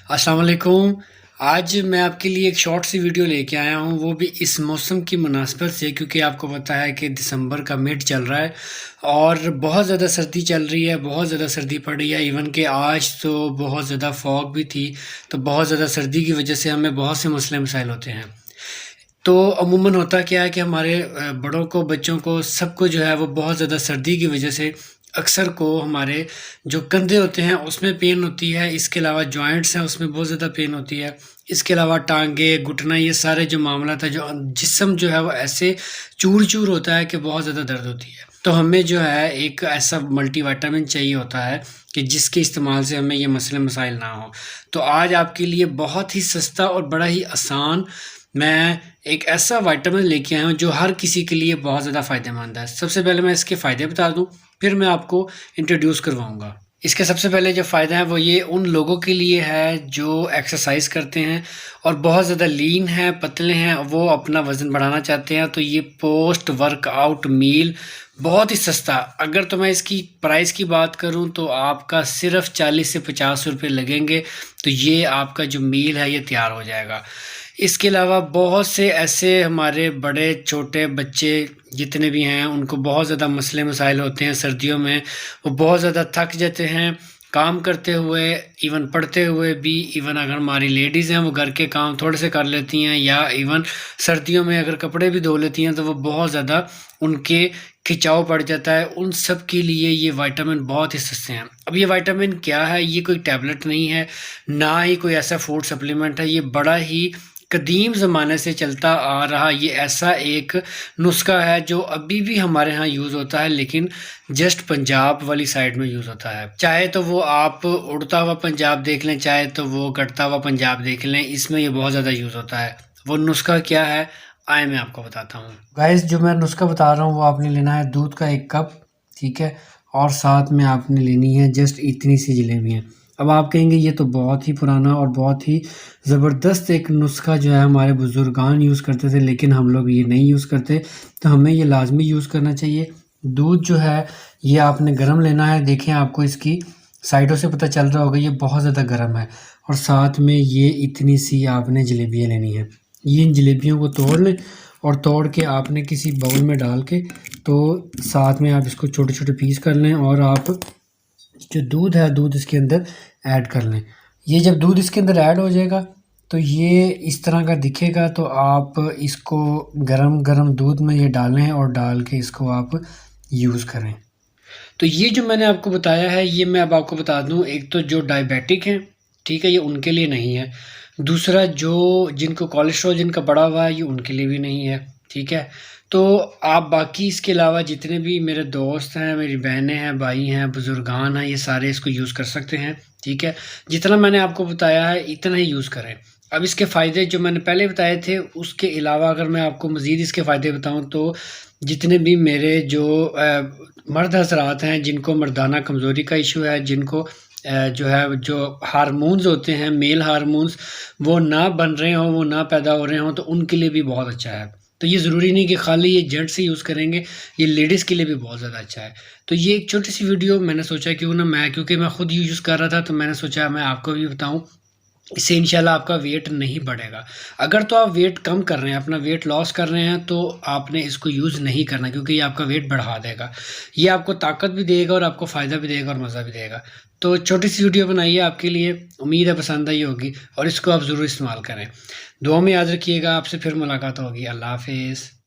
अस्सलाम वालेकुम। आज मैं आपके लिए एक शॉर्ट सी वीडियो लेके आया हूँ, वो भी इस मौसम की मुनासबत से, क्योंकि आपको पता है कि दिसंबर का मिड चल रहा है और बहुत ज़्यादा सर्दी चल रही है, बहुत ज़्यादा सर्दी पड़ रही है। इवन कि आज तो बहुत ज़्यादा फॉग भी थी, तो बहुत ज़्यादा सर्दी की वजह से हमें बहुत से मसले मसाइल होते हैं। तो अमूमन होता क्या है कि हमारे बड़ों को, बच्चों को, सबको जो है वो बहुत ज़्यादा सर्दी की वजह से अक्सर को हमारे जो कंधे होते हैं उसमें पेन होती है। इसके अलावा जॉइंट्स हैं उसमें बहुत ज़्यादा पेन होती है। इसके अलावा टांगे, घुटना, ये सारे जो मामला था, जो जिस्म जो है वो ऐसे चूर-चूर होता है कि बहुत ज़्यादा दर्द होती है। तो हमें जो है एक ऐसा मल्टीविटामिन चाहिए होता है कि जिसके इस्तेमाल से हमें ये मसले मसाइल ना हो। तो आज आपके लिए बहुत ही सस्ता और बड़ा ही आसान मैं एक ऐसा विटामिन लेके आया हूँ जो हर किसी के लिए बहुत ज़्यादा फ़ायदेमंद है। सबसे पहले मैं इसके फ़ायदे बता दूँ, फिर मैं आपको इंट्रोड्यूस करवाऊँगा। इसके सबसे पहले जो फ़ायदा है वो ये उन लोगों के लिए है जो एक्सरसाइज़ करते हैं और बहुत ज़्यादा लीन हैं, पतले हैं, वो अपना वज़न बढ़ाना चाहते हैं। तो ये पोस्ट वर्कआउट मील बहुत ही सस्ता। अगर तो मैं इसकी प्राइस की बात करूँ तो आपका सिर्फ़ 40 से 50 रुपए लगेंगे, तो ये आपका जो मील है ये तैयार हो जाएगा। इसके अलावा बहुत से ऐसे हमारे बड़े छोटे बच्चे जितने भी हैं उनको बहुत ज़्यादा मसले मसाइल होते हैं सर्दियों में। वो बहुत ज़्यादा थक जाते हैं काम करते हुए, इवन पढ़ते हुए भी। इवन अगर हमारी लेडीज़ हैं वो घर के काम थोड़े से कर लेती हैं, या इवन सर्दियों में अगर कपड़े भी धो लेती हैं तो वो बहुत ज़्यादा उनके खिंचाव पड़ जाता है। उन सब के लिए ये विटामिन बहुत ही सस्ते हैं। अब ये विटामिन क्या है? ये कोई टैबलेट नहीं है, ना ही कोई ऐसा फूड सप्लीमेंट है। ये बड़ा ही कदीम ज़माने से चलता आ रहा ये ऐसा एक नुस्ख़ा है जो अभी भी हमारे यहाँ यूज़ होता है, लेकिन जस्ट पंजाब वाली साइड में यूज़ होता है। चाहे तो वो आप उड़ता हुआ पंजाब देख लें, चाहे तो वो कटता हुआ पंजाब देख लें, इसमें ये बहुत ज़्यादा यूज़ होता है। वो नुस्ख़ा क्या है, आइए मैं आपको बताता हूँ। गाइस, जो मैं नुस्ख़ा बता रहा हूँ वो आपने लेना है दूध का 1 कप, ठीक है? और साथ में आपने लेनी है जस्ट इतनी सी जलेबियाँ। अब आप कहेंगे ये तो बहुत ही पुराना और बहुत ही ज़बरदस्त एक नुस्ख़ा जो है हमारे बुज़ुर्गान यूज़ करते थे, लेकिन हम लोग ये नहीं यूज़ करते, तो हमें ये लाज़मी यूज़ करना चाहिए। दूध जो है ये आपने गरम लेना है। देखें, आपको इसकी साइडों से पता चल रहा होगा ये बहुत ज़्यादा गरम है। और साथ में ये इतनी सी आपने जलेबियाँ लेनी है। ये इन जलेबियों को तोड़ लें और तोड़ के आपने किसी बाउल में डाल के, तो साथ में आप इसको छोटे-छोटे पीस कर लें और आप जो दूध है, दूध इसके अंदर ऐड कर लें। ये जब दूध इसके अंदर ऐड हो जाएगा तो ये इस तरह का दिखेगा, तो आप इसको गरम-गरम दूध में ये डालें और डाल के इसको आप यूज़ करें। तो ये जो मैंने आपको बताया है, ये मैं अब आपको बता दूँ, एक तो जो डायबिटिक हैं, ठीक है, ये उनके लिए नहीं है। दूसरा, जो जिनको कोलेस्ट्रॉल जिनका बढ़ा हुआ है, ये उनके लिए भी नहीं है, ठीक है? तो आप बाकी इसके अलावा जितने भी मेरे दोस्त हैं, मेरी बहनें हैं, भाई हैं, बुज़ुर्गान हैं, ये सारे इसको यूज़ कर सकते हैं, ठीक है? जितना मैंने आपको बताया है, इतना ही यूज़ करें। अब इसके फ़ायदे जो मैंने पहले बताए थे, उसके अलावा अगर मैं आपको मज़ीद इसके फ़ायदे बताऊँ, तो जितने भी मेरे जो मर्द हज़रात हैं, जिनको मर्दाना कमज़ोरी का इश्यू है, जिनको जो है जो हार्मोन्स होते हैं, मेल हार्मोन्स, वो ना बन रहे हों, वो ना पैदा हो रहे हों, तो उनके लिए भी बहुत अच्छा है। तो ये ज़रूरी नहीं कि खाली ये जेंट्स ही यूज़ करेंगे, ये लेडीज़ के लिए भी बहुत ज़्यादा अच्छा है। तो ये एक छोटी-सी वीडियो मैंने सोचा क्यों ना मैं, क्योंकि मैं खुद यूज़ कर रहा था, तो मैंने सोचा मैं आपको भी बताऊँ। इससे इंशाल्लाह आपका वेट नहीं बढ़ेगा। अगर तो आप वेट कम कर रहे हैं, अपना वेट लॉस कर रहे हैं, तो आपने इसको यूज़ नहीं करना, क्योंकि ये आपका वेट बढ़ा देगा। ये आपको ताकत भी देगा और आपको फ़ायदा भी देगा और मज़ा भी देगा। तो छोटी-सी वीडियो बनाई है आपके लिए, उम्मीद है पसंद आई होगी और इसको आप ज़रूर इस्तेमाल करें। दुआ में याद रखिएगा, आपसे फिर मुलाकात होगी। अल्लाह हाफ़िज़।